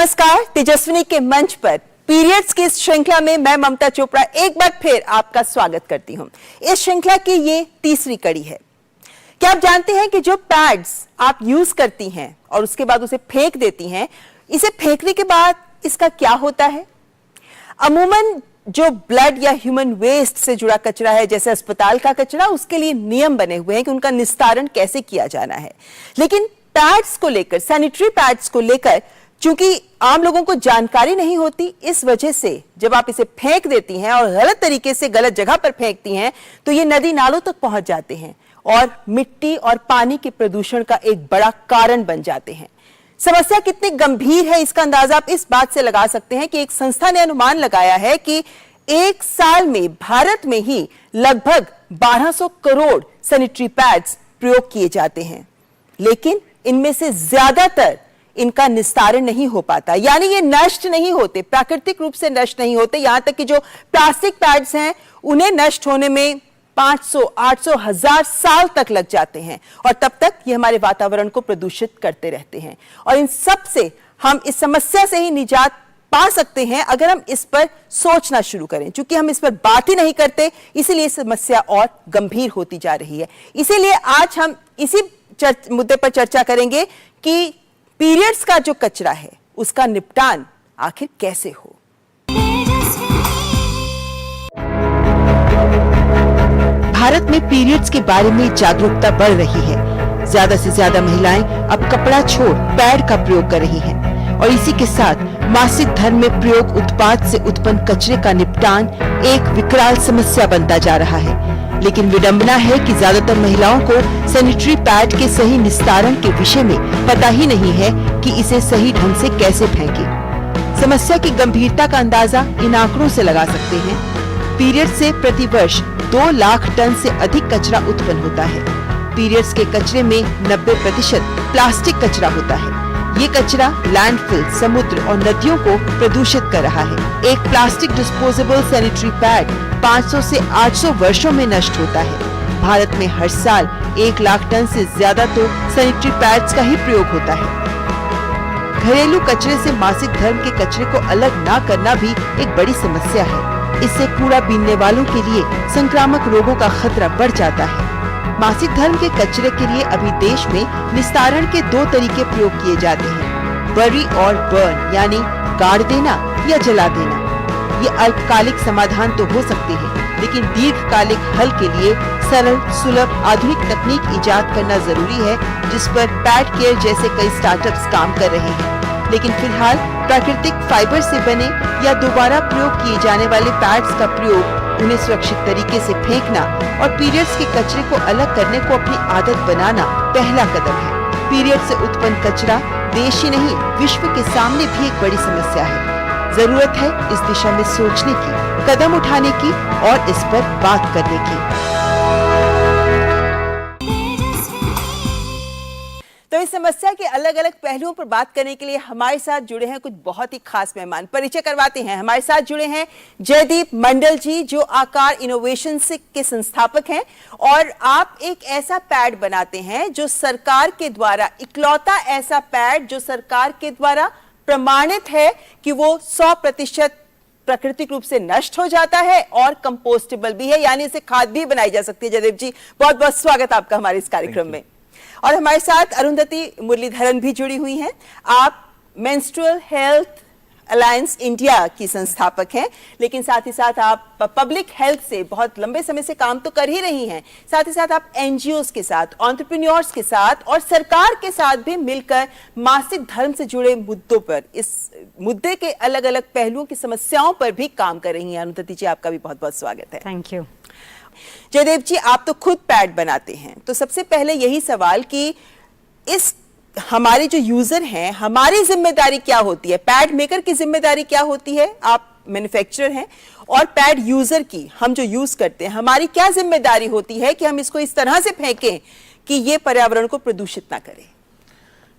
नमस्कार, तेजस्विनी के मंच पर पीरियड्स की इस श्रृंखला में मैं ममता चोपड़ा एक बार फिर आपका स्वागत करती हूं। इस श्रृंखला की ये तीसरी कड़ी है। क्या आप जानते हैं कि जो पैड्स आप यूज करती हैं और उसके बाद उसे फेंक देती हैं, इसे फेंकने के बाद इसका क्या होता है? अमूमन जो ब्लड या ह्यूमन वेस्ट से जुड़ा कचरा है, जैसे अस्पताल का कचरा, उसके लिए नियम बने हुए हैं कि उनका निस्तारण कैसे किया जाना है। लेकिन पैड्स को लेकर, सैनिटरी पैड्स को लेकर, चूंकि आम लोगों को जानकारी नहीं होती, इस वजह से जब आप इसे फेंक देती हैं और गलत तरीके से गलत जगह पर फेंकती हैं तो ये नदी नालों तक पहुंच जाते हैं और मिट्टी और पानी के प्रदूषण का एक बड़ा कारण बन जाते हैं। समस्या कितनी गंभीर है इसका अंदाजा आप इस बात से लगा सकते हैं कि एक संस्था ने अनुमान लगाया है कि एक साल में भारत में ही लगभग 1200 करोड़ सैनिटरी पैड्स प्रयोग किए जाते हैं, लेकिन इनमें से ज्यादातर इनका निस्तारण नहीं हो पाता, यानी ये नष्ट नहीं होते, प्राकृतिक रूप से नष्ट नहीं होते। यहां तक कि जो प्लास्टिक पैड्स हैं उन्हें नष्ट होने में 500, 800, 1000 साल तक लग जाते हैं और तब तक ये हमारे वातावरण को प्रदूषित करते रहते हैं। और इन सब से हम इस समस्या से ही निजात पा सकते हैं अगर हम इस पर सोचना शुरू करें। चूंकि हम इस पर बात ही नहीं करते, इसीलिए समस्या और गंभीर होती जा रही है। इसीलिए आज हम इसी मुद्दे पर चर्चा करेंगे कि पीरियड्स का जो कचरा है उसका निपटान आखिर कैसे हो। भारत में पीरियड्स के बारे में जागरूकता बढ़ रही है। ज्यादा से ज्यादा महिलाएं अब कपड़ा छोड़ पैड का प्रयोग कर रही हैं और इसी के साथ मासिक धर्म में प्रयोग उत्पाद से उत्पन्न कचरे का निपटान एक विकराल समस्या बनता जा रहा है। लेकिन विडंबना है कि ज्यादातर महिलाओं को सैनिटरी पैड के सही निस्तारण के विषय में पता ही नहीं है कि इसे सही ढंग से कैसे फेंकें। समस्या की गंभीरता का अंदाजा इन आंकड़ों से लगा सकते हैं। पीरियड से प्रति वर्ष 2 लाख टन से अधिक कचरा उत्पन्न होता है। पीरियड्स के कचरे में 90% प्लास्टिक कचरा होता है। ये कचरा लैंडफिल, समुद्र और नदियों को प्रदूषित कर रहा है। एक प्लास्टिक डिस्पोजेबल सैनिटरी पैड 500 से 800 वर्षों में नष्ट होता है। भारत में हर साल 1 लाख टन से ज्यादा तो सैनिटरी पैड्स का ही प्रयोग होता है। घरेलू कचरे से मासिक धर्म के कचरे को अलग न करना भी एक बड़ी समस्या है। इससे कूड़ा बीनने वालों के लिए संक्रामक रोगों का खतरा बढ़ जाता है। मासिक धर्म के कचरे के लिए अभी देश में निस्तारण के 2 तरीके प्रयोग किए जाते हैं, बरी और बर्न, यानी गाड़ देना या जला देना। ये अल्पकालिक समाधान तो हो सकते हैं, लेकिन दीर्घकालिक हल के लिए सरल, सुलभ, आधुनिक तकनीक इजाद करना जरूरी है, जिस पर पैड केयर जैसे कई स्टार्टअप्स काम कर रहे हैं। लेकिन फिलहाल प्राकृतिक फाइबर से बने या दोबारा प्रयोग किए जाने वाले पैड्स का प्रयोग, उन्हें सुरक्षित तरीके से फेंकना और पीरियड्स के कचरे को अलग करने को अपनी आदत बनाना पहला कदम है। पीरियड से उत्पन्न कचरा देश ही नहीं, विश्व के सामने भी एक बड़ी समस्या है। जरूरत है इस दिशा में सोचने की, कदम उठाने की और इस पर बात करने की। तो इस समस्या के अलग अलग पहलुओं पर बात करने के लिए हमारे साथ जुड़े हैं कुछ बहुत ही खास मेहमान। परिचय करवाते हैं। हमारे साथ जुड़े हैं जयदीप मंडल जी, जो आकार इनोवेशन के संस्थापक हैं और आप एक ऐसा पैड बनाते हैं जो सरकार के द्वारा, इकलौता ऐसा पैड जो सरकार के द्वारा प्रमाणित है कि वो 100% प्राकृतिक रूप से नष्ट हो जाता है और कंपोस्टेबल भी है, यानी इसे खाद भी बनाई जा सकती है। जयदीप जी, बहुत बहुत स्वागत आपका हमारे इस कार्यक्रम में। और हमारे साथ अरुंधति मुरलीधरन भी जुड़ी हुई हैं। आप मेंस्ट्रुअल हेल्थ अलायंस इंडिया की संस्थापक हैं, लेकिन साथ ही साथ आप पब्लिक हेल्थ से बहुत लंबे समय से काम तो कर ही रही हैं। साथ ही साथ आप एनजीओज के साथ, एंटरप्रेन्योर्स के साथ और सरकार के साथ भी मिलकर मासिक धर्म से जुड़े मुद्दों पर, इस मुद्दे के अलग अलग पहलुओं की समस्याओं पर भी काम कर रही हैं। अरुंधति जी, आपका भी बहुत बहुत स्वागत है। Thank you. जयदेव जी, आप तो खुद पैड बनाते हैं, तो सबसे पहले यही सवाल कि इस हमारे जो यूजर हैं, हमारी जिम्मेदारी क्या होती है? पैड मेकर की जिम्मेदारी क्या होती है? आप मैन्युफैक्चरर हैं, और पैड यूजर की, हम जो यूज करते हैं, हमारी क्या जिम्मेदारी होती है कि हम इसको इस तरह से फेंकें कि ये पर्यावरण को प्रदूषित ना करे?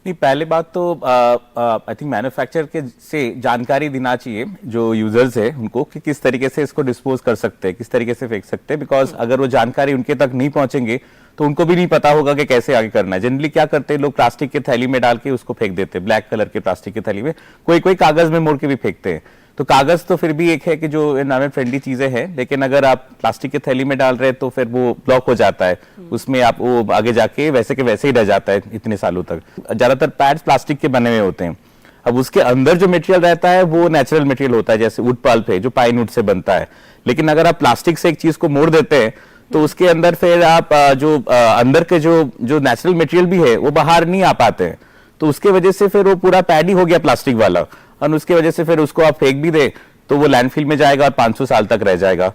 नहीं, पहले बात तो आई थिंक मैन्युफैक्चरर के से जानकारी देना चाहिए जो यूजर्स है उनको कि किस तरीके से इसको डिस्पोज कर सकते हैं, किस तरीके से फेंक सकते हैं, बिकॉज अगर वो जानकारी उनके तक नहीं पहुंचेंगे तो उनको भी नहीं पता होगा कि कैसे आगे करना है। जनरली क्या करते हैं लोग, प्लास्टिक के थैली में डाल के उसको फेंक देते हैं, ब्लैक कलर के प्लास्टिक की थैली में, कोई कोई कागज में मोड़ के भी फेंकते हैं। तो कागज तो फिर भी एक है कि जो एनवायरमेंट फ्रेंडली चीजें हैं, लेकिन अगर आप प्लास्टिक के थैली में डाल रहे हैं तो फिर वो ब्लॉक हो जाता है, उसमें आप वो आगे जाके वैसे के वैसे ही रह जाता है इतने सालों तक। ज्यादातर पैड्स प्लास्टिक के बने हुए होते हैं। अब उसके अंदर जो मटेरियल रहता है वो नेचुरल मटेरियल होता है, जैसे वुड पल्प है जो पाइन वुड से बनता है। लेकिन अगर आप प्लास्टिक से एक चीज को मोड़ देते हैं तो उसके अंदर फिर आप अंदर के जो नेचुरल मटेरियल भी है वो बाहर नहीं आ पाते हैं, तो उसके वजह से फिर वो पूरा पैड ही हो गया प्लास्टिक वाला, और उसके वजह से फिर उसको आप फेंक भी दे तो वो लैंडफिल में जाएगा और 500 साल तक रह जाएगा।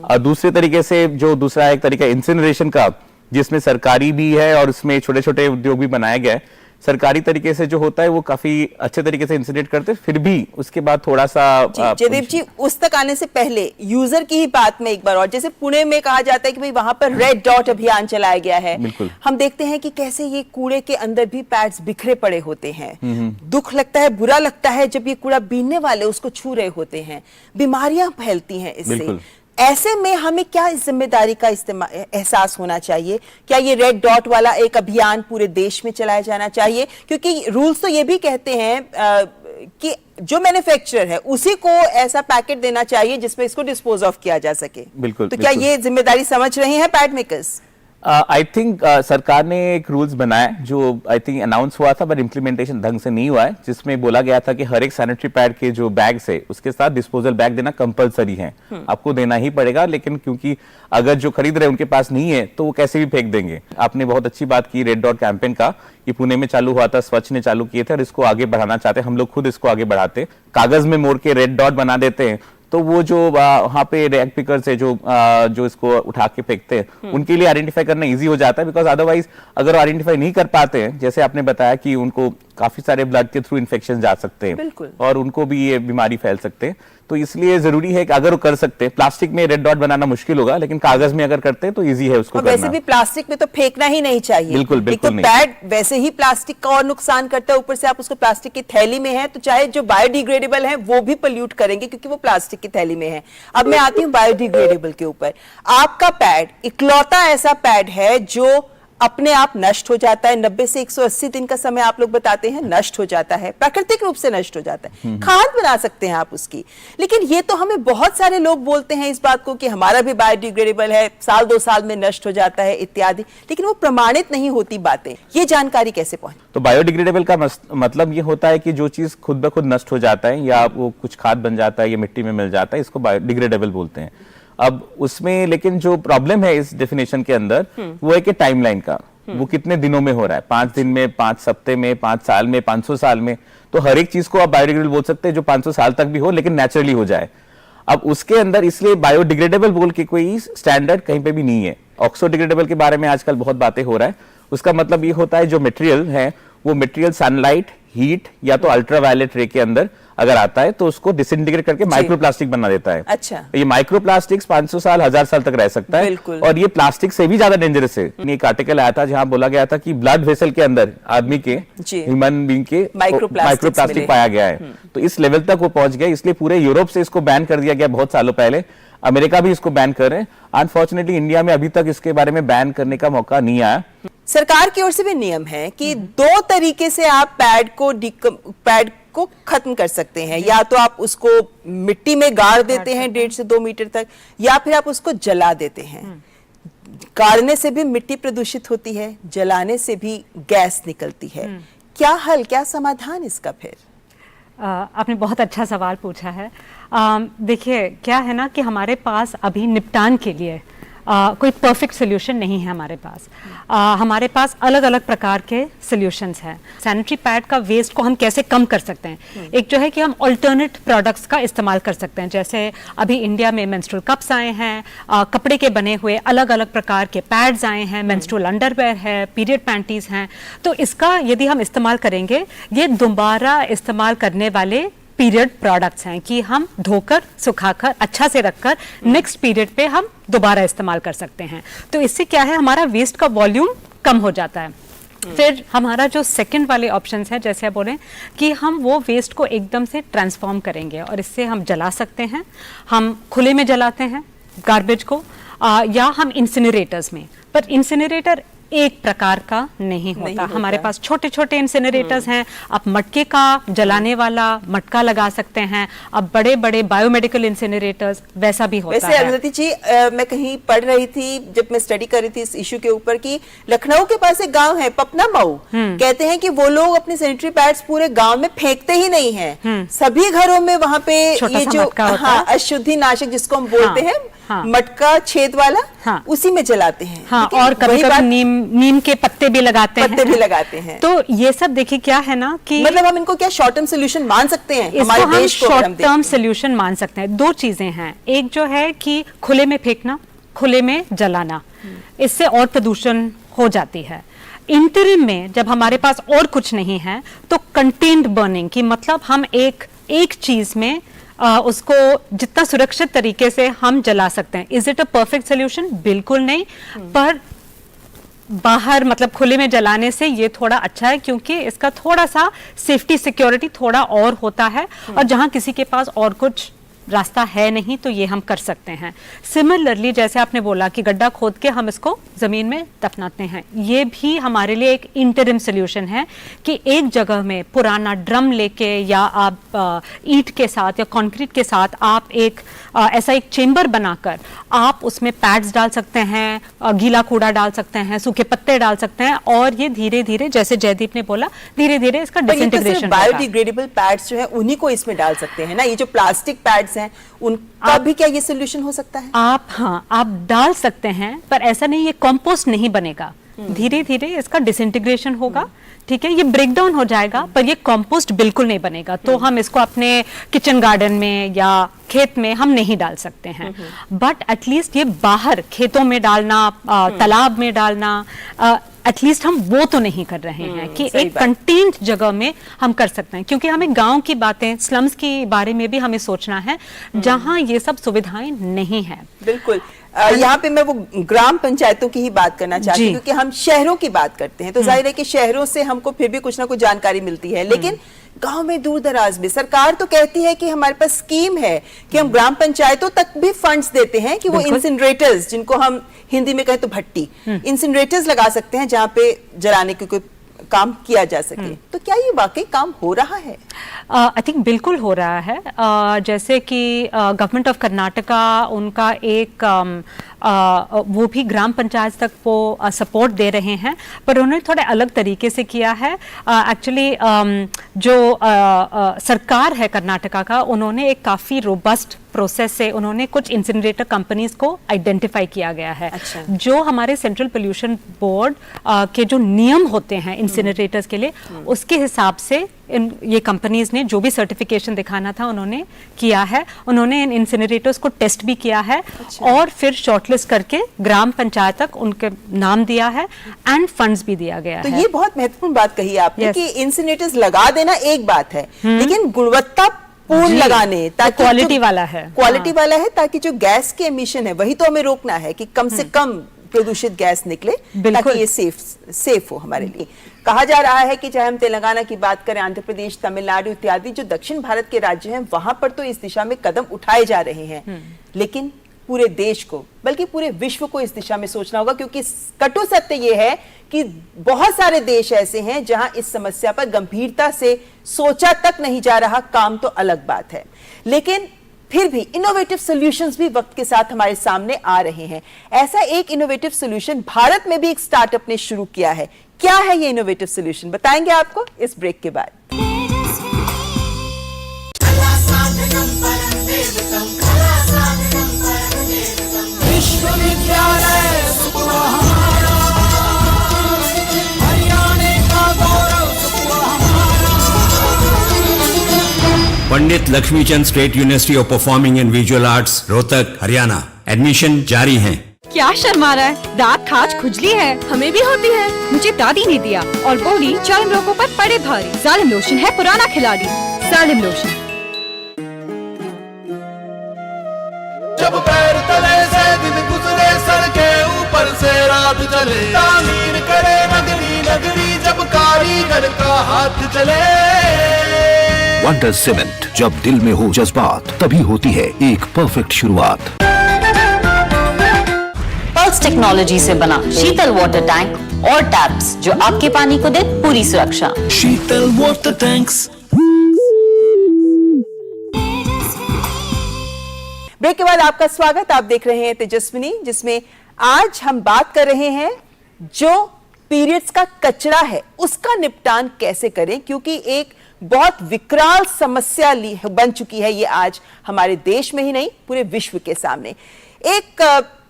और दूसरे तरीके से जो दूसरा एक तरीका इंसिनरेशन का, जिसमें सरकारी भी है और उसमें छोटे छोटे उद्योग भी बनाया गया है। सरकारी तरीके से जो होता है वो काफी अच्छे तरीके से इंसिनरेट करते हैं, फिर भी उसके बाद थोड़ा सा जयदीप जी, उस तक आने से पहले यूजर की ही बात में एक बार और, जैसे पुणे में कहा जाता है कि भाई वहां पर रेड डॉट अभियान चलाया गया है, हम देखते हैं कि कैसे ये कूड़े के अंदर भी पैड्स बिखरे पड़े होते हैं। दुख लगता है, बुरा लगता है जब ये कूड़ा बीनने वाले उसको छू रहे होते हैं, बीमारियां फैलती हैं इससे। ऐसे में हमें क्या इस जिम्मेदारी का एहसास होना चाहिए? क्या ये रेड डॉट वाला एक अभियान पूरे देश में चलाया जाना चाहिए? क्योंकि रूल्स तो ये भी कहते हैं कि जो मैन्युफैक्चरर है उसी को ऐसा पैकेट देना चाहिए जिसमें इसको डिस्पोज ऑफ किया जा सके। बिल्कुल। तो क्या ये जिम्मेदारी समझ रहे हैं पैड मेकर्स? आई थिंक सरकार ने एक रूल्स बनाया जो आई थिंक अनाउंस हुआ था बट इम्प्लीमेंटेशन ढंग से नहीं हुआ है, जिसमें बोला गया था कि हर एक सैनिटरी पैड के जो बैग्स है उसके साथ डिस्पोजल बैग देना कंपलसरी है, आपको देना ही पड़ेगा। लेकिन क्योंकि अगर जो खरीद रहे हैं उनके पास नहीं है तो वो कैसे भी फेंक देंगे। आपने बहुत अच्छी बात की रेड डॉट कैंपेन का, ये पुणे में चालू हुआ था, स्वच्छ ने चालू किए थे और इसको आगे बढ़ाना चाहते हैं। हम लोग खुद इसको आगे बढ़ाते, कागज में मोड़ के रेड डॉट बना देते हैं, तो वो जो वहां पे रैग पिकर्स है जो इसको उठा के फेंकते हैं उनके लिए आइडेंटिफाई करना इजी हो जाता है। बिकॉज अदरवाइज अगर आइडेंटिफाई नहीं कर पाते हैं, जैसे आपने बताया कि उनको काफी सारे ब्लड के थ्रू इन्फेक्शन जा सकते हैं और उनको भी ये बीमारी फैल सकते हैं, तो इसलिए जरूरी है कि अगर वो कर सकते हैं, प्लास्टिक में रेड डॉट बनाना मुश्किल होगा लेकिन कागज में अगर करते हैं तो इजी है उसको करना। वैसे भी प्लास्टिक में तो फेंकना ही नहीं चाहिए। बिल्कुल बिल्कुल नहीं। पैड वैसे ही प्लास्टिक का और नुकसान करता है, ऊपर से आप उसको प्लास्टिक की थैली में है तो चाहे जो बायोडिग्रेडेबल है वो भी पोल्यूट करेंगे क्योंकि वो प्लास्टिक की थैली में है। अब मैं आती हूँ बायोडिग्रेडेबल के ऊपर। आपका पैड इकलौता ऐसा पैड है जो अपने आप नष्ट हो जाता है, 90 से 180 दिन का समय आप लोग बताते हैं नष्ट हो जाता है, प्राकृतिक रूप से नष्ट हो जाता है। खाद बना सकते हैं आप उसकी, लेकिन ये तो हमें बहुत सारे लोग बोलते हैं इस बात को कि हमारा भी बायोडिग्रेडेबल है, साल 2 साल में नष्ट हो जाता है इत्यादि, लेकिन वो प्रमाणित नहीं होती बातें। ये जानकारी कैसे पहुंचे? तो बायोडिग्रेडेबल का मतलब ये होता है कि जो चीज खुद ब खुद नष्ट हो जाता है या वो कुछ खाद बन जाता है या मिट्टी में मिल जाता है, इसको बायोडिग्रेडेबल बोलते हैं। अब उसमें लेकिन जो प्रॉब्लम है इस डेफिनेशन के अंदर वो है कि टाइमलाइन का, वो कितने दिनों में हो रहा है, 5 दिन में, 5 हफ्ते में, 5 साल में, 500 साल में। तो हर एक चीज को आप बायोडिग्रेडेबल बोल सकते हैं जो 500 साल तक भी हो लेकिन नेचुरली हो जाए। अब उसके अंदर इसलिए बायोडिग्रेडेबल बोल के कोई स्टैंडर्ड कहीं पे भी नहीं है। ऑक्सोडिग्रेडेबल के बारे में आजकल बहुत बातें हो रहा है। उसका मतलब ये होता है जो मटेरियल है वो मटेरियल सनलाइट, हीट या तो अल्ट्रावायलेट रे के अंदर अगर आता है तो उसको डिसइंटीग्रेट करके माइक्रोप्लास्टिक बना देता है। अच्छा। ये माइक्रोप्लास्टिक 500 साल 1000 साल तक रह सकता है और ये प्लास्टिक से भी ज्यादा डेंजरस है। एक आर्टिकल आया था जहां बोला गया था कि ब्लड वेसल के अंदर आदमी के, ह्यूमन बीइंग के माइक्रोप्लास्टिक पाया गया है। तो इस लेवल तक वो पहुंच गया, इसलिए पूरे यूरोप से इसको बैन कर दिया गया बहुत सालों पहले। अमेरिका भी इसको बैन कर रहे हैं। अनफॉर्चुनेटली इंडिया में अभी तक इसके बारे में बैन करने का मौका नहीं आया। सरकार की ओर से भी नियम है कि 2 तरीके से आप पैड को खत्म कर सकते हैं, या तो आप उसको मिट्टी में गाड़ देते हैं 1.5 से 2 मीटर तक, या फिर आप उसको जला देते हैं। गाड़ने से भी मिट्टी प्रदूषित होती है, जलाने से भी गैस निकलती है। क्या हल, क्या समाधान इसका? फिर आपने बहुत अच्छा सवाल पूछा है। देखिए क्या है ना कि हमारे पास अभी निपटान के लिए कोई परफेक्ट सोल्यूशन नहीं है हमारे पास। हमारे पास अलग अलग प्रकार के सोल्यूशंस हैं। सैनिटरी पैड का वेस्ट को हम कैसे कम कर सकते हैं? एक जो है कि हम अल्टरनेट प्रोडक्ट्स का इस्तेमाल कर सकते हैं, जैसे अभी इंडिया में मेंस्ट्रुअल कप्स आए हैं, कपड़े के बने हुए अलग अलग प्रकार के पैड्स आए हैं, मेंस्ट्रुअल अंडरवेयर है, पीरियड पैंटीज हैं। तो इसका यदि हम इस्तेमाल करेंगे, ये दोबारा इस्तेमाल करने वाले पीरियड प्रोडक्ट्स हैं कि हम धोकर, सुखाकर, अच्छा से रखकर नेक्स्ट पीरियड पे हम दोबारा इस्तेमाल कर सकते हैं। तो इससे क्या है, हमारा वेस्ट का वॉल्यूम कम हो जाता है। फिर हमारा जो सेकंड वाले ऑप्शंस है, जैसे आप बोले कि हम वो वेस्ट को एकदम से ट्रांसफॉर्म करेंगे और इससे हम जला सकते हैं। हम खुले में जलाते हैं गार्बेज को, या हम इंसिनरेटर्स में, पर इंसिनरेटर एक प्रकार का नहीं होता। हमारे पास छोटे छोटे इंसिनरेटर्स हैं। आप मटके का जलाने वाला मटका लगा सकते हैं। अब बड़े बड़े बायोमेडिकल इंसिनरेटर्स वैसा भी होता वैसे है। अरुंधति जी, मैं कहीं पढ़ रही थी जब मैं स्टडी कर रही थी इस इश्यू के ऊपर कि लखनऊ के पास एक गांव है पपना मऊ, कहते हैं कि वो लोग अपने सैनिटरी पैड्स पूरे गांव में फेंकते ही नहीं हैं। सभी घरों में वहां पे छोटा ये सा जो मटका होता है। अशुद्धि नाशक जिसको हम बोलते हैं, हाँ। मटका छेद वाला, हाँ। उसी में जलाते हैं। हाँ, लेकिन और कभी वही कभी बात, नीम के पत्ते भी लगाते हैं। पत्ते भी लगाते हैं। तो ये सब देखिए क्या है ना कि मतलब हम इनको क्या शॉर्ट टर्म सोल्यूशन मान सकते हैं इसको हमारे हम देश को? अगर हम शॉर्ट टर्म देखें। सोल्यूशन मान सकते हैं। दो चीजें हैं, एक जो है कि खुले में फेंकना, खुले में जलाना, इससे और प्रदूषण हो जाती है। इंटरिम में जब हमारे पास और कुछ नहीं है तो कंटेन्ड बर्निंग की मतलब हम एक चीज में उसको जितना सुरक्षित तरीके से हम जला सकते हैं। Is it a perfect solution? बिल्कुल नहीं, पर बाहर मतलब खुले में जलाने से ये थोड़ा अच्छा है क्योंकि इसका थोड़ा सा सेफ्टी सिक्योरिटी थोड़ा और होता है, और जहां किसी के पास और कुछ रास्ता है नहीं तो ये हम कर सकते हैं। सिमिलरली जैसे आपने बोला कि गड्ढा खोद के हम इसको जमीन में दफनाते हैं, ये भी हमारे लिए एक इंटरिम सोल्यूशन है कि एक जगह में पुराना ड्रम लेके या आप ईंट के साथ या कंक्रीट के साथ आप ऐसा एक चेंबर बनाकर आप उसमें पैड्स डाल सकते हैं, गीला कूड़ा डाल सकते हैं, सूखे पत्ते डाल सकते हैं, और ये धीरे धीरे जैसे जयदीप ने बोला धीरे धीरे इसका डिसइंटीग्रेशन होगा। बायोडिग्रेडेबल पैड्स जो है उन्हीं को इसमें डाल सकते हैं ना, ये जो प्लास्टिक पैड्स हैं उनका भी क्या ये सोल्यूशन हो सकता है? आप डाल सकते हैं, पर ऐसा नहीं ये कंपोस्ट नहीं बनेगा। धीरे धीरे इसका डिसइंटीग्रेशन होगा, ठीक है, ये ब्रेक डाउन हो जाएगा, पर ये कंपोस्ट बिल्कुल नहीं बनेगा। तो हम इसको अपने किचन गार्डन में या खेत में हम नहीं डाल सकते हैं, बट एटलीस्ट ये बाहर खेतों में डालना, तालाब में डालना, एटलीस्ट हम वो तो नहीं कर रहे हैं कि एक कंटेन्ड जगह में हम कर सकते हैं, क्योंकि हमें गांव की बातें, स्लम्स के बारे में भी हमें सोचना है जहां ये सब सुविधाएं नहीं है। बिल्कुल। यहाँ पे मैं वो ग्राम पंचायतों की ही बात करना चाहती हूँ, क्योंकि हम शहरों की बात करते हैं तो जाहिर है कि शहरों से हमको फिर भी कुछ ना कुछ जानकारी मिलती है, लेकिन गांव में दूर दराज में सरकार तो कहती है कि हमारे पास स्कीम है कि हम ग्राम पंचायतों तक भी फंड्स देते हैं कि वो इंसिनरेटर्स, जिनको हम हिंदी में कहें तो भट्टी, इंसिनरेटर्स लगा सकते हैं जहां पे जलाने के कोई काम किया जा सके। तो क्या ये वाकई काम हो रहा है? आई थिंक बिल्कुल हो रहा है। जैसे कि गवर्नमेंट ऑफ कर्नाटका, उनका एक वो भी ग्राम पंचायत तक वो सपोर्ट दे रहे हैं, पर उन्होंने थोड़े अलग तरीके से किया है। एक्चुअली जो सरकार है कर्नाटका का, उन्होंने एक काफ़ी रोबस्ट प्रोसेस से उन्होंने कुछ इंसिनरेटर कंपनीज को आइडेंटिफाई किया गया है। अच्छा। जो हमारे सेंट्रल पोल्यूशन बोर्ड के जो नियम होते हैं इंसिनरेटर्स के लिए, उसके हिसाब से ये कंपनीज ने जो भी सर्टिफिकेशन दिखाना था उन्होंने किया है। उन्होंने इन इंसिनरेटर्स को टेस्ट भी किया है। अच्छा। और फिर शॉर्टलिस्ट करके ग्राम पंचायत तक उनके नाम दिया है एंड फंड्स भी दिया गया है। तो ये बहुत महत्वपूर्ण बात कही आपने कि इंसिनरेटर्स लगा देना एक बात है, लेकिन गुणवत्ता पूर्ण लगाने, ताकि क्वालिटी वाला है, क्वालिटी वाला है, ताकि जो गैस के एमिशन है वही तो हमें रोकना है कि कम से कम प्रदूषित गैस निकले, ताकि ये सेफ हो हमारे लिए। कहा जा रहा है कि चाहे हम तेलंगाना की बात करें, आंध्र प्रदेश, तमिलनाडु इत्यादि जो दक्षिण भारत के राज्य हैं, वहां पर तो इस दिशा में कदम उठाए जा रहे हैं, लेकिन पूरे देश को बल्कि पूरे विश्व को इस दिशा में सोचना होगा, क्योंकि कटु सत्य यह है कि बहुत सारे देश ऐसे हैं जहां इस समस्या पर गंभीरता से सोचा तक नहीं जा रहा। काम तो अलग बात है, लेकिन फिर भी इनोवेटिव सॉल्यूशंस भी वक्त के साथ हमारे सामने आ रहे हैं। ऐसा एक इनोवेटिव सॉल्यूशन भारत में भी एक स्टार्टअप ने शुरू किया है। क्या है ये इनोवेटिव सॉल्यूशन, बताएंगे आपको इस ब्रेक के बाद। Pandit Lakshmichand state university of performing and visual arts, Rohtak, Haryana. Admission जारी है। क्या शर्मा रहा है? दांत खाज खुजली है, हमें भी होती है। मुझे दादी ने दिया और बोली चर्म रोगों पर पड़े भारी। जालिम लोशन है पुराना खिलाड़ी। जालिम लोशन। जब पैर तले से दिन गुजरे, सड़के ऊपर से रात चले, तामीर करे नगरी नगरी। हाथ चले। वंडर सीमेंट, जब दिल में हो जज्बात तभी होती है एक परफेक्ट शुरुआत। पल्स टेक्नोलॉजी से बना शीतल वाटर टैंक और टैप्स जो आपके पानी को दे पूरी सुरक्षा। शीतल वाटर टैंक्स। ब्रेक के बाद आपका स्वागत। आप देख रहे हैं तेजस्विनी, जिसमें आज हम बात कर रहे हैं जो पीरियड्स का कचरा है उसका निपटान कैसे करें, क्योंकि एक बहुत विकराल समस्या बन चुकी है ये आज हमारे देश में ही नहीं पूरे विश्व के सामने। एक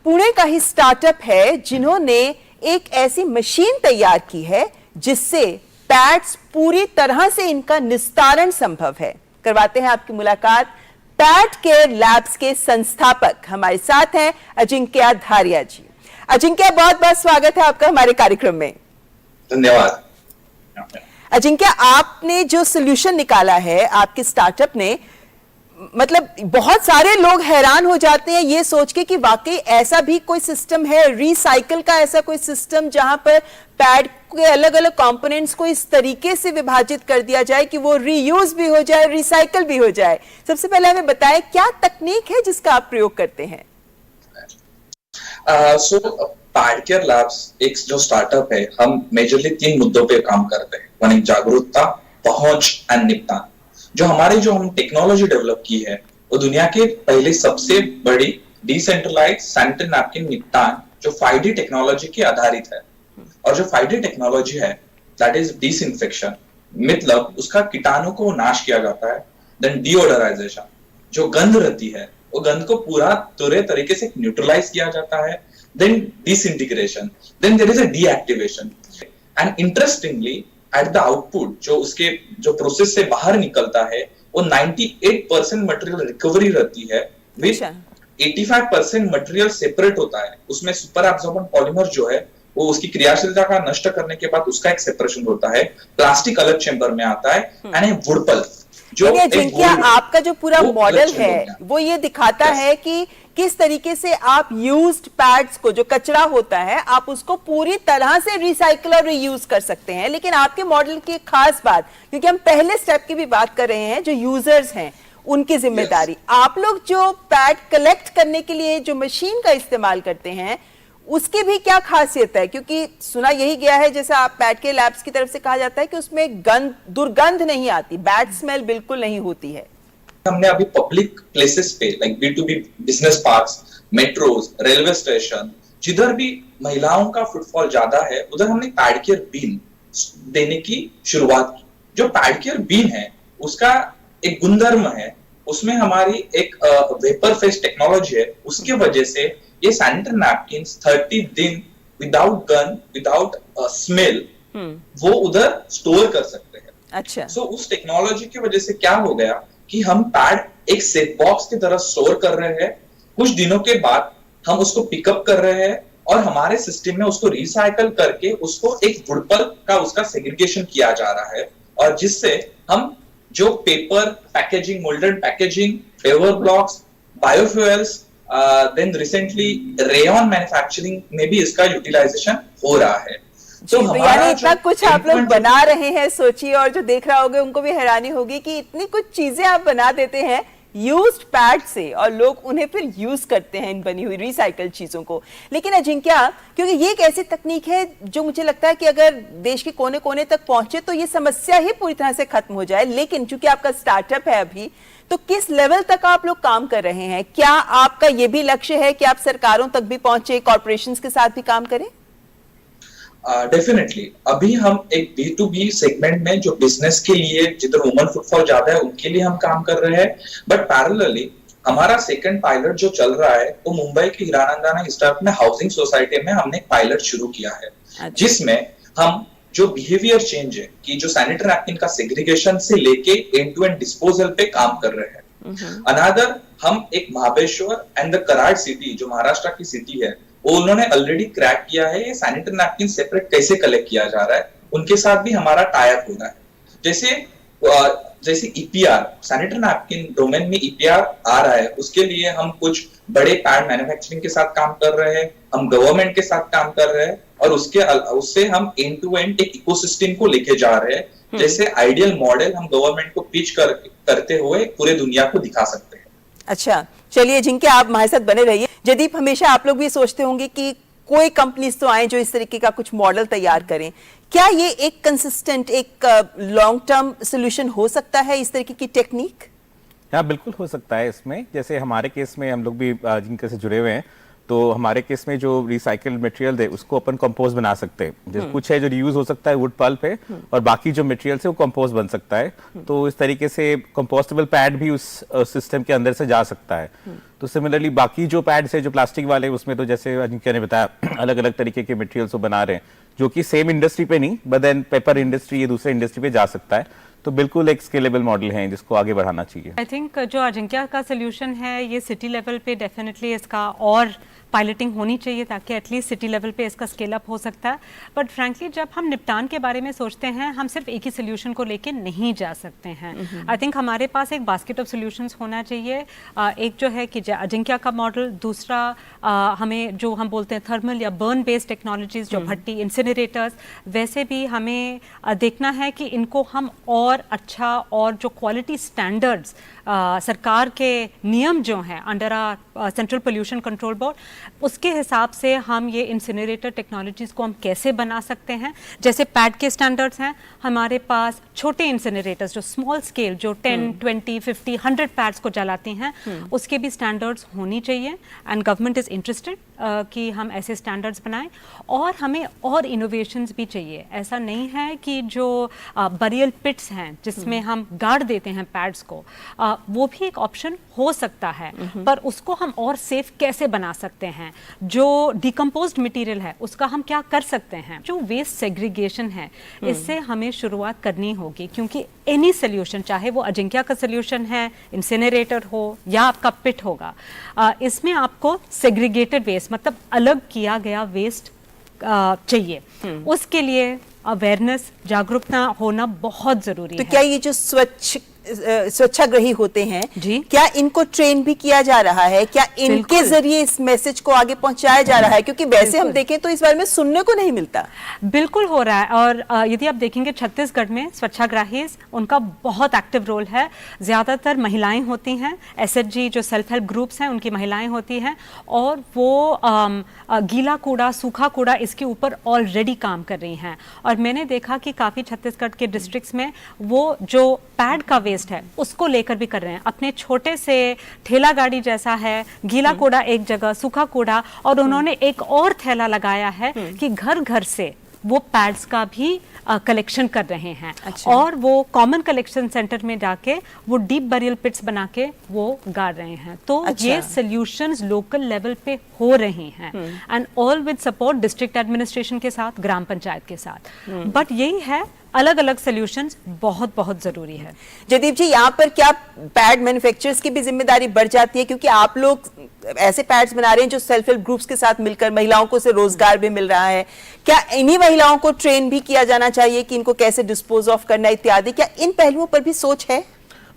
पुणे का ही स्टार्टअप है जिन्होंने एक ऐसी मशीन तैयार की है जिससे पैड्स पूरी तरह से इनका निस्तारण संभव है। करवाते हैं आपकी मुलाकात पैड केयर लैब्स के संस्थापक हमारे साथ हैं अजिंक्य धारिया जी। अजिंक्य, बहुत बहुत स्वागत है आपका हमारे कार्यक्रम में। धन्यवाद। अजिंक्य, आपने जो सोल्यूशन निकाला है आपके स्टार्टअप ने, मतलब बहुत सारे लोग हैरान हो जाते हैं ये सोच के कि वाकई ऐसा भी कोई सिस्टम है, रिसाइकल का ऐसा कोई सिस्टम जहां पर पैड के अलग अलग कंपोनेंट्स को इस तरीके से विभाजित कर दिया जाए कि वो रीयूज भी हो जाए, रिसाइकल भी हो जाए। सबसे पहले हमें बताएं क्या तकनीक है जिसका आप प्रयोग करते हैं? पैड केयर लैब्स एक जो स्टार्टअप है, हम मेजरली 3 मुद्दों पे काम करते हैं। वन, जागरूकता, पहुंच एंड निपटान। जो हम टेक्नोलॉजी डेवलप की है वो दुनिया के पहले सबसे बड़ी डिसेंट्रलाइज्ड सैनिटरी नैपकिन निपटान जो 5D टेक्नोलॉजी के आधारित है। और जो 5D टेक्नोलॉजी है दैट इज डिसइंफेक्शन, मतलब उसका कीटाणु को नाश किया जाता है। देन डिओडराइजेशन, जो गंध रहती है वो गंध को पूरे तरीके से न्यूट्रलाइज किया जाता है। Then disintegration, then there is a deactivation and interestingly at the output जो प्रोसेस से बाहर निकलता है वो 98% मटेरियल रिकवरी रहती है, विद 85% मटेरियल सेपरेट होता है। उसमें सुपर एब्जॉर्बेंट पॉलीमर जो है वो उसकी क्रियाशीलता का नष्ट करने के बाद उसका एक सेपरेशन होता है। प्लास्टिक अलग चेंबर में आता है एंड ए वुड पल्प जो आपका जो पूरा मॉडल है वो ये दिखाता है कि किस तरीके से आप यूज्ड पैड्स को, जो कचरा होता है, आप उसको पूरी तरह से रिसाइकल और रीयूज कर सकते हैं। लेकिन आपके मॉडल की एक खास बात, क्योंकि हम पहले स्टेप की भी बात कर रहे हैं, जो यूजर्स हैं उनकी जिम्मेदारी। आप लोग जो पैड कलेक्ट करने के लिए जो मशीन का इस्तेमाल करते हैं उसकी भी क्या खासियत है? क्योंकि सुना यही गया है, जैसा आप पैड के लैब्स की तरफ से कहा जाता है कि उसमें दुर्गंध नहीं आती, बैड स्मेल बिल्कुल नहीं होती है। हमने अभी पब्लिक प्लेसेस पे like B2B business parks, metros, railway station, जिधर भी महिलाओं का फुटफॉल ज्यादा है उधर हमने पैड केयर बीन देने की शुरुआत की। जो पैड केयर बीन है उसका एक गुणधर्म है, उसमें हमारी एक वेपर फेस टेक्नोलॉजी है। उसके वजह से ये सैनिटरी नैपकिन्स 30 दिन विदाउट गन, विदाउट स्मेल वो उधर स्टोर कर सकते हैं। अच्छा। सो उस टेक्नोलॉजी की वजह से क्या हो गया कि हम पैड एक सेफ बॉक्स की तरह स्टोर कर रहे हैं। कुछ दिनों के बाद हम उसको पिकअप कर रहे हैं और हमारे सिस्टम में उसको रिसाइकल करके उसको एक वुडपल का उसका सेग्रीगेशन किया जा रहा है, और जिससे हम जो paper packaging, moulded packaging, paver blocks, biofuels, then recently rayon manufacturing में भी इसका यूटिलाइजेशन हो रहा है। तो यानी इतना कुछ आप लोग बना रहे हैं, सोचिए, और जो देख रहा होगा उनको भी हैरानी होगी कि इतनी कुछ चीजें आप बना देते हैं यूज्ड पैड से और लोग उन्हें फिर यूज करते हैं इन बनी हुई रिसाइकल चीजों को। लेकिन अजिंक्य, क्योंकि ये एक ऐसी तकनीक है जो मुझे लगता है कि अगर देश के कोने कोने तक पहुंचे तो ये समस्या ही पूरी तरह से खत्म हो जाए। लेकिन चूंकि आपका स्टार्टअप है अभी, तो किस लेवल तक आप लोग काम कर रहे हैं? क्या आपका ये भी लक्ष्य है कि आप सरकारों तक भी पहुंचे, कॉर्पोरेशंस के साथ भी काम करें? डेफिनेटली अभी हम एक B2B सेगमेंट में जो बिजनेस के लिए जिधर वुमन फुटफॉल ज्यादा है उनके लिए हम काम कर रहे हैं। बट पैरेलली हमारा सेकंड पायलट जो चल रहा है वो मुंबई के हीरानंदाना स्टाफ में हाउसिंग सोसाइटी में हमने एक पायलट शुरू किया है, जिसमें हम जो बिहेवियर चेंज है कि जो सैनिटरी नैपकिन का सेग्रीगेशन से लेके एंड टू एंड डिस्पोजल पे काम कर रहे हैं। अनदर हम एक Mahabaleshwar and the Karad city जो महाराष्ट्र की सिटी है वो उन्होंने ऑलरेडी क्रैक किया है। ये सैनिटरी नैपकिन सेपरेट कैसे कलेक्ट किया जा रहा है, उनके साथ भी हमारा टाई अप हो रहा है। जैसे EPR सैनिटरी नैपकिन डोमेन में EPR आ रहा है, उसके लिए हम कुछ बड़े पैड मैन्युफैक्चरिंग के साथ काम कर रहे हैं, हम गवर्नमेंट के साथ काम कर रहे हैं, और उससे हम एंड टू एंड एक इकोसिस्टम को लेके जा रहे हैं जैसे आइडियल मॉडल हम गवर्नमेंट को पिच करते हुए पूरे दुनिया को दिखा सकते हैं। अच्छा, चलिए जिनके आप हमारे साथ बने रहिए। जदीप, हमेशा आप लोग भी सोचते होंगे कि कोई कंपनीज तो आए जो इस तरीके का कुछ मॉडल तैयार करें। क्या ये एक कंसिस्टेंट, एक लॉन्ग टर्म सोल्यूशन हो सकता है इस तरीके की टेक्निक? हाँ, बिल्कुल हो सकता है। इसमें जैसे हमारे केस में हम लोग भी जिनके से जुड़े हुए हैं, तो हमारे केस में जो रिसाइकल्ड मटेरियल है उसको अपन कंपोस्ट बना सकते हैं। जैसे कुछ है जो रीयूज हो सकता है, वुड पल्प है, और बाकी जो मटेरियल है वो कंपोस्ट बन सकता है। तो इस तरीके से कंपोस्टेबल पैड भी उस सिस्टम के अंदर से जा सकता है। तो सिमिलरली बाकी जो पैड्स है जो प्लास्टिक वाले, उसमें तो जैसे अजिंक्य ने बताया अलग अलग तरीके के मटेरियल्स वो बना रहे हैं, जो कि सेम इंडस्ट्री पे नहीं, बट देन पेपर इंडस्ट्री ये दूसरे इंडस्ट्री पे जा सकता है। तो बिल्कुल एक स्केलेबल मॉडल है जिसको आगे बढ़ाना चाहिए। आई थिंक जो अजिंक्य का सोल्यूशन है ये सिटी लेवल पे डेफिनेटली इसका और पायलटिंग होनी चाहिए ताकि एटलीस्ट सिटी लेवल पे इसका स्केल अप हो सकता है। बट फ्रैंकली जब हम निपटान के बारे में सोचते हैं, हम सिर्फ एक ही सोल्यूशन को लेके नहीं जा सकते हैं। आई थिंक हमारे पास एक बास्केट ऑफ सोल्यूशंस होना चाहिए। एक जो है कि अजिंक्य का मॉडल, दूसरा हमें जो हम बोलते हैं थर्मल या बर्न बेस्ड टेक्नोलॉजीज, जो भट्टी, इंसिनरेटर्स, वैसे भी हमें देखना है कि इनको हम और अच्छा, और जो क्वालिटी स्टैंडर्ड्स सरकार के नियम जो हैं अंडर आ सेंट्रल पोल्यूशन कंट्रोल बोर्ड, उसके हिसाब से हम ये इंसिनरेटर टेक्नोलॉजीज को हम कैसे बना सकते हैं। जैसे पैड के स्टैंडर्ड्स हैं हमारे पास, छोटे इंसिनरेटर्स जो स्मॉल स्केल, जो 10, 20, 50, 100 पैड्स को जलाती हैं, उसके भी स्टैंडर्ड्स होनी चाहिए। एंड गवर्नमेंट इज इंटरेस्टेड कि हम ऐसे स्टैंडर्ड्स बनाएं। और हमें और इनोवेशंस भी चाहिए। ऐसा नहीं है कि जो बरियल पिट्स हैं जिसमें हम गाड़ देते हैं पैड्स को, वो भी एक ऑप्शन हो सकता है, पर उसको हम और सेफ कैसे बना सकते हैं। जो डिकम्पोज्ड मटेरियल है उसका हम क्या कर सकते हैं। जो वेस्ट सेग्रीगेशन है, इससे हमें शुरुआत करनी होगी, क्योंकि एनी सोल्यूशन, चाहे वो अजिंक्य का सोल्यूशन है, इंसिनरेटर हो या आपका पिट होगा, इसमें आपको सेग्रीगेटेड वेस्ट, मतलब अलग किया गया वेस्ट चाहिए। उसके लिए अवेयरनेस, जागरूकता होना बहुत जरूरी है। तो क्या ये जो स्वच्छाग्रही होते हैं जी, क्या इनको ट्रेन भी किया जा रहा है? क्या इनके जरिए इस मैसेज को आगे पहुंचाया जा रहा है? क्योंकि वैसे हम देखें तो इस बारे में सुनने को नहीं मिलता। बिल्कुल हो रहा है। और यदि आप देखेंगे छत्तीसगढ़ में स्वच्छाग्रही, उनका बहुत एक्टिव रोल है। ज्यादातर महिलाएं होती हैं, SHG जो सेल्फ हेल्प ग्रुप्स हैं उनकी महिलाएं होती हैं, और वो गीला कूड़ा, सूखा कूड़ा, इसके ऊपर ऑलरेडी काम कर रही हैं। और मैंने देखा कि काफी छत्तीसगढ़ के डिस्ट्रिक्ट्स में वो जो पैड का वेस्ट है उसको लेकर भी कर रहे हैं। अपने छोटे से ठेला गाड़ी जैसा है, गीला कूड़ा एक जगह, सूखा कूड़ा, और उन्होंने एक और थैला लगाया है कि घर घर से वो पैड्स का भी कलेक्शन कर रहे हैं। अच्छा। और वो कॉमन कलेक्शन सेंटर में जाके वो डीप बरियल पिट्स बना के वो गाड़ रहे हैं। तो अच्छा। ये सॉल्यूशंस लोकल लेवल पे हो रहे हैं, and all with support district administration के साथ, ग्राम पंचायत के साथ। बट यही है, अलग अलग सॉल्यूशंस बहुत बहुत जरूरी है। जदीप जी, यहाँ पर क्या पैड मैन्युफैक्चरर्स की भी जिम्मेदारी बढ़ जाती है? क्योंकि आप लोग ऐसे पैड्स बना रहे हैं जो सेल्फ हेल्प ग्रुप्स के साथ मिलकर, महिलाओं को से रोजगार भी मिल रहा है। क्या इन्हीं महिलाओं को ट्रेन भी किया जाना चाहिए कि इनको कैसे डिस्पोज ऑफ करना इत्यादि? क्या इन पहलुओं पर भी सोच है?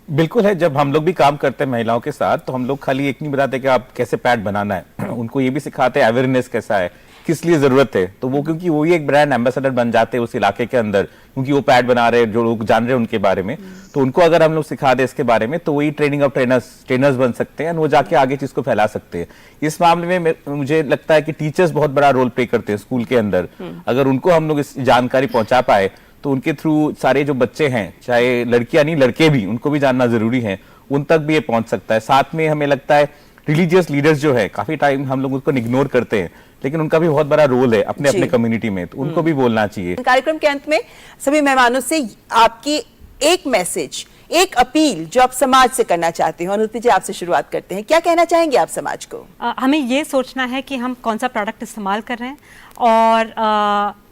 बिल्कुल है। जब हम लोग भी काम करते हैं महिलाओं के साथ, तो हम लोग खाली एक नहीं बताते कि आप कैसे पैड बनाना है, उनको ये भी सिखाते हैं अवेयरनेस कैसा है, किस लिए जरूरत है। तो वो क्योंकि वही एक ब्रांड एम्बेसडर बन जाते हैं उस इलाके के अंदर, क्योंकि वो पैड बना रहे हैं, जो लोग जान रहे हैं उनके बारे में। तो उनको अगर हम लोग सिखा दें इसके बारे में, तो वही ट्रेनिंग ऑफ ट्रेनर्स बन सकते हैं, वो जाके आगे चीज को फैला सकते हैं। इस मामले में मुझे लगता है कि टीचर्स बहुत बड़ा रोल प्ले करते हैं स्कूल के अंदर। अगर उनको हम लोग इस जानकारी पहुंचा पाए, तो उनके थ्रू सारे जो बच्चे हैं, चाहे लड़कियां नहीं लड़के भी, उनको भी जानना जरूरी है, उन तक भी ये पहुंच सकता है। साथ में हमें लगता है रिलीजियस लीडर्स जो है, काफी टाइम हम लोग उसको इग्नोर करते हैं, लेकिन उनका भी बहुत बड़ा रोल है अपने अपने कम्युनिटी में, तो उनको भी बोलना चाहिए। कार्यक्रम के अंत में सभी मेहमानों से आपकी एक मैसेज, एक अपील जो आप समाज से करना चाहते हो। अनुति जी, आपसे शुरुआत करते हैं। क्या कहना चाहेंगे आप समाज को? हमें ये सोचना है कि हम कौन सा प्रोडक्ट इस्तेमाल कर रहे हैं, और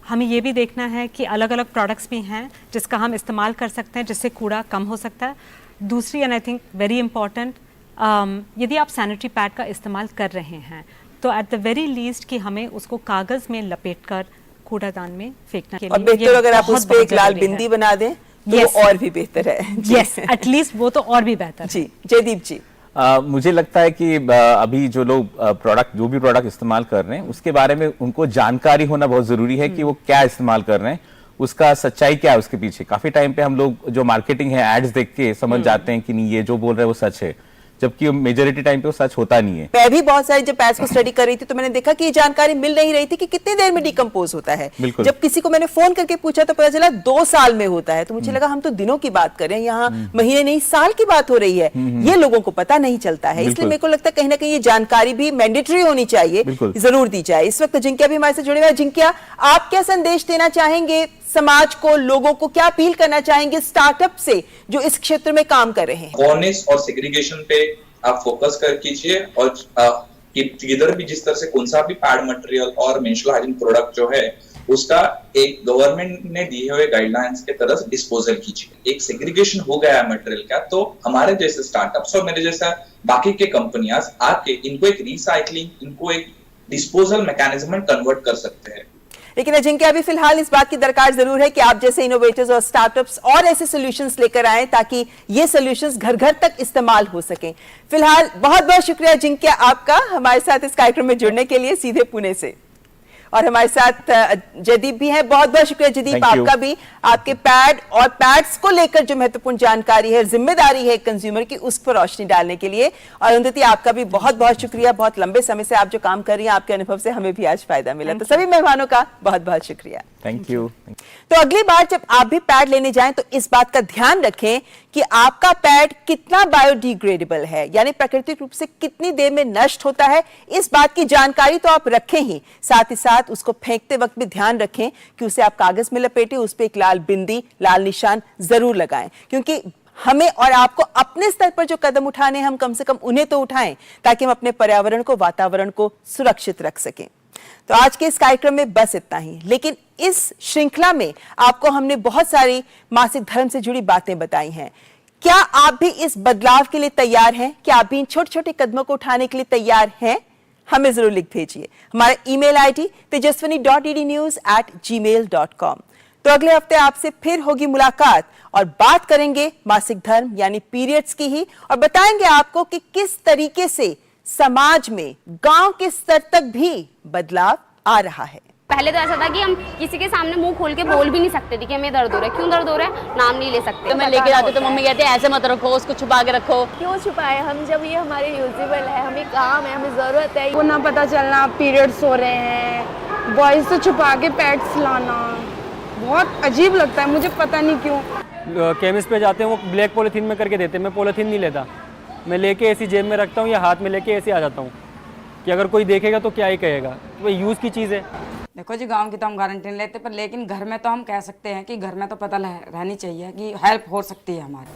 हमें ये भी देखना है कि अलग अलग प्रोडक्ट्स भी हैं जिसका हम इस्तेमाल कर सकते हैं, जिससे कूड़ा कम हो सकता है। दूसरी, and I think very important, यदि आप सैनिटरी पैड का इस्तेमाल कर रहे हैं, तो एट द वेरी लीस्ट कि हमें उसको कागज में लपेटकर कूड़ादान में फेंकना के लिए, और बेहतर अगर आप उस पे एक लाल बिंदी बना दें तो Yes. वो और भी बेहतर है। यस, एटलीस्ट वो तो और भी बेहतर है। जी, जयदीप जी। मुझे लगता है कि अभी जो लोग जो भी प्रोडक्ट इस्तेमाल कर रहे हैं, उसके बारे में उनको जानकारी होना बहुत जरूरी है कि वो क्या इस्तेमाल कर रहे हैं। उसका सच्चाई क्या है उसके पीछे। काफी टाइम पे हम लोग जो मार्केटिंग है एड्स देख के समझ जाते हैं कि नहीं ये जो बोल रहे हैं वो सच है, जबकि मेजोरिटी टाइम पे वो सच होता नहीं है। मैं भी बहुत सारी जब पैड्स को स्टडी कर रही थी तो मैंने देखा कि ये जानकारी मिल नहीं रही थी कि कितनी देर में डिकम्पोज होता है। जब किसी को मैंने फोन करके पूछा तो पता चला 2 साल में होता है। तो मुझे लगा हम तो दिनों की बात कर रहे हैं, यहाँ महीने नहीं साल की बात हो रही है। ये लोगों को पता नहीं चलता है, इसलिए मेरे को लगता है कहीं ना कहीं ये जानकारी भी मैंडेटरी होनी चाहिए, जरूर दी जाए। इस वक्त जिंकिया भी हमारे से जुड़े हुए हैं। जिंकिया, आप क्या संदेश देना चाहेंगे समाज को, लोगों को क्या अपील करना चाहेंगे स्टार्टअप से जो इस क्षेत्र में काम कर रहे हैं? अवेयरनेस और सेग्रीगेशन पे आप फोकस कर कीजिए और किधर भी जिस तरह से कौन सा भी पैड मटेरियल और मेंस्ट्रुअल हाइजीन प्रोडक्ट जो है उसका एक गवर्नमेंट ने दिए हुए गाइडलाइंस के तरह डिस्पोजल कीजिए। एक सेग्रीगेशन हो गया है मटेरियल का, तो हमारे जैसे स्टार्टअप्स और मेरे जैसा बाकी के कंपनियां आके इनको एक रिसाइकलिंग, इनको एक डिस्पोजल मैकेनिज्म में कन्वर्ट कर सकते हैं। लेकिन अजिंक्य, अभी फिलहाल इस बात की दरकार जरूर है कि आप जैसे इनोवेटर्स और स्टार्टअप्स और ऐसे सॉल्यूशंस लेकर आएं ताकि ये सॉल्यूशंस घर घर तक इस्तेमाल हो सकें। फिलहाल बहुत बहुत शुक्रिया अजिंक्य आपका हमारे साथ इस कार्यक्रम में जुड़ने के लिए सीधे पुणे से। और हमारे साथ जयदीप भी हैं, बहुत बहुत शुक्रिया जयदीप आपका भी, आपके पैड और पैड्स को लेकर जो महत्वपूर्ण जानकारी है, जिम्मेदारी है कंज्यूमर की, उस पर रोशनी डालने के लिए। और अरुंधति आपका भी बहुत बहुत शुक्रिया, बहुत लंबे समय से आप जो काम कर रही हैं, आपके अनुभव से हमें भी आज फायदा मिला। तो सभी मेहमानों का बहुत बहुत शुक्रिया। Thank you. तो अगली बार जब आप भी पैड लेने जाएं तो इस बात का ध्यान रखें कि आपका पैड कितना बायोडिग्रेडेबल है, यानी प्राकृतिक रूप से कितनी देर में नष्ट होता है। इस बात की जानकारी तो आप रखें ही, साथ ही साथ उसको फेंकते वक्त भी ध्यान रखें कि उसे आप कागज में लपेटें, उस पर एक लाल बिंदी, लाल निशान जरूर लगाएं, क्योंकि हमें और आपको अपने स्तर पर जो कदम उठाने हम कम से कम उन्हें तो उठाएं ताकि हम अपने पर्यावरण को, वातावरण को सुरक्षित रख सकें। तो आज के इस कार्यक्रम में बस इतना ही, लेकिन इस श्रृंखला में आपको हमने बहुत सारी मासिक धर्म से जुड़ी बातें बताई हैं। क्या आप भी इस बदलाव के लिए तैयार हैं? क्या आप भी इन छोटे छोटे कदमों को उठाने के लिए तैयार हैं? हमें जरूर लिख भेजिए। हमारा ईमेल आईडी tejaswini.ednews@gmail.com। तो अगले हफ्ते आपसे फिर होगी मुलाकात और बात करेंगे मासिक धर्म यानी पीरियड्स की ही, और बताएंगे आपको कि किस तरीके से समाज में गांव के स्तर तक भी बदलाव आ रहा है। पहले तो ऐसा था कि हम किसी के सामने मुंह खोल के बोल भी नहीं सकते थे कि हमें दर्द हो रहा है। क्यों दर्द हो रहा है, नाम नहीं ले सकते। तो मैं लेके जाती तो मम्मी कहते हैं ऐसे मत रखो, उसको छुपा के रखो। क्यों छुपाए हम, जब ये हमारे यूजेबल है, हमें काम है, हमें जरूरत है। वो ना पता चलना पीरियड्स हो रहे हैं, बॉयज से छुपा के पैड्स लाना बहुत अजीब लगता है मुझे, पता नहीं क्यों। केमिस्ट पे जाते हैं, वो ब्लैक पॉलीथीन में करके देते हैं, मैं पॉलीथीन नहीं लेता, मैं लेके ऐसी जेब में रखता हूँ या हाथ में लेके ऐसे आ जाता हूँ कि अगर कोई देखेगा तो क्या ही कहेगा। वो यूज़ की चीज़ है। देखो जी, गांव की तो हम गारंटी नहीं लेते, पर लेकिन घर में तो हम कह सकते हैं कि घर में तो पता रहनी चाहिए कि हेल्प हो सकती है हमारी।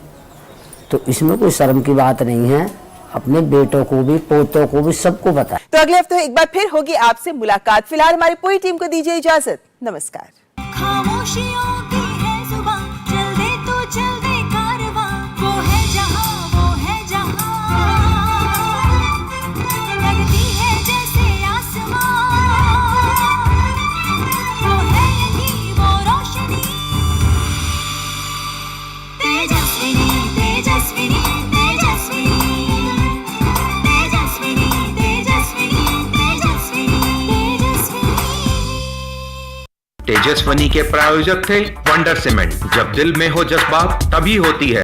तो इसमें कोई शर्म की बात नहीं है, अपने बेटों को भी, पोतों को भी, सबको पता है। तो अगले हफ्ते एक बार फिर होगी आपसे मुलाकात। फिलहाल हमारी पूरी टीम को दीजिए इजाजत, नमस्कार। खामोशियों की है जुबां, चल दे तो चल दे कारवां, वो है जहां, वो है जहां, लगती है जैसे आसमां, वो है यही वो रोशनी, तेजस्विनी तेजस्विनी तेजस्विनी तेजस्विनी तेजस्विनी तेजस्विनी तेजस्विनी। तेजस्विनी के प्रायोजक थे वंडर सीमेंट। जब दिल में हो जज्बात तभी होती है